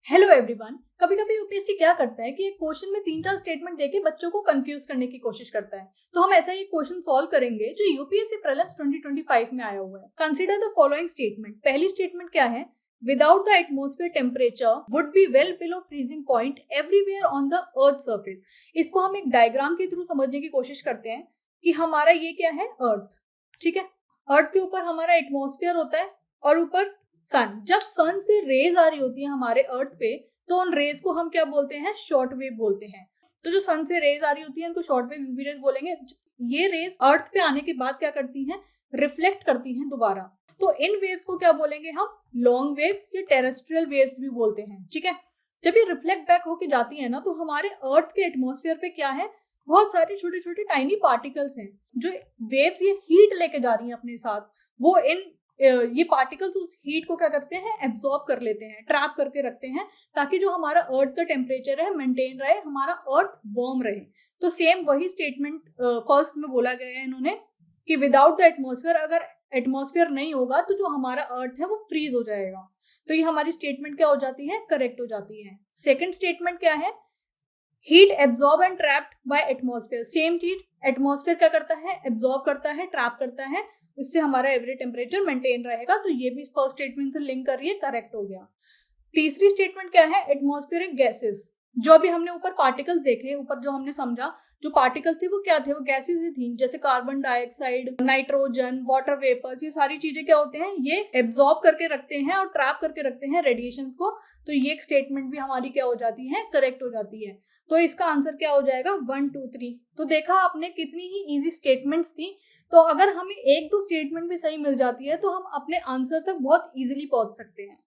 Hello everyone. कभी कभी UPSC क्या करता है कि एक क्वेश्चन में 3-4 स्टेटमेंट देके बच्चों को कंफ्यूज करने की कोशिश करता है। तो हम ऐसा ही क्वेश्चन सॉल्व करेंगे जो यूपीएससी प्रीलिम्स 2025 में आया हुआ है। Consider the following statement. पहली स्टेटमेंट क्या है? Without the atmosphere temperature would be well below freezing point everywhere on the earth surface. इसको हम एक डायग्राम के थ्रू समझने की कोशिश करते हैं कि हमारा ये क्या है, अर्थ। ठीक है, अर्थ के ऊपर हमारा एटमॉस्फेयर होता है और ऊपर सन। जब सन से रेज आ रही होती है हमारे अर्थ पे, तो उन रेज को हम क्या बोलते हैं? शॉर्ट वेव बोलते हैं। तो जो सन से रेज आ रही होती है उनको शॉर्ट वेव यूवी रेज बोलेंगे। ये रेज अर्थ पे आने के बाद क्या करती हैं? रिफ्लेक्ट करती हैं दोबारा। तो इन वेव्स को क्या बोलेंगे हम? लॉन्ग वेव्स या टेरेस्ट्रियल वेव्स भी बोलते हैं। ठीक है, जब ये रिफ्लेक्ट बैक होके जाती है ना, तो हमारे अर्थ के एटमॉस्फेयर पे क्या है? बहुत सारे छोटे छोटे टाइनी पार्टिकल्स हैं। जो वेव्स ये हीट लेके जा रही हैं अपने साथ, वो ये पार्टिकल्स उस हीट को क्या करते हैं? एब्जॉर्ब कर लेते हैं, ट्रैप करके रखते हैं, ताकि जो हमारा अर्थ का टेम्परेचर है मेंटेन रहे, हमारा अर्थ वार्म रहे। तो सेम वही स्टेटमेंट फर्स्ट में बोला गया है इन्होंने कि विदाउट द एटमॉस्फेयर, अगर एटमॉस्फेयर नहीं होगा तो जो हमारा अर्थ है वो फ्रीज हो जाएगा। तो ये हमारी स्टेटमेंट क्या हो जाती है? करेक्ट हो जाती है। सेकेंड स्टेटमेंट क्या है? Heat absorb and trapped bye atmosphere. Same चीज, एटमॉस्फेयर क्या करता है? एब्जॉर्ब करता है, ट्रैप करता है, इससे हमारा एवरेज टेम्परेचर मेंटेन रहेगा। तो ये भी फर्स्ट स्टेटमेंट से लिंक कर रही है, करेक्ट हो गया। तीसरी स्टेटमेंट क्या है? Atmospheric gases. जो अभी हमने ऊपर पार्टिकल्स देखे, ऊपर जो हमने समझा, जो पार्टिकल्स थे वो क्या थे? वो गैसेस ही थी, जैसे carbon dioxide, nitrogen, water vapours. ये सारी चीजें क्या होते हैं? ये एब्जॉर्ब करके रखते हैं और ट्रैप करके रखते हैं रेडिएशन को। तो ये एक स्टेटमेंट भी हमारी क्या हो जाती है? करेक्ट हो जाती है। तो इसका आंसर क्या हो जाएगा? 1, 2, 3। तो देखा आपने कितनी ही इजी स्टेटमेंट्स थी। तो अगर हमें 1-2 स्टेटमेंट भी सही मिल जाती है तो हम अपने आंसर तक बहुत इजीली पहुंच सकते हैं।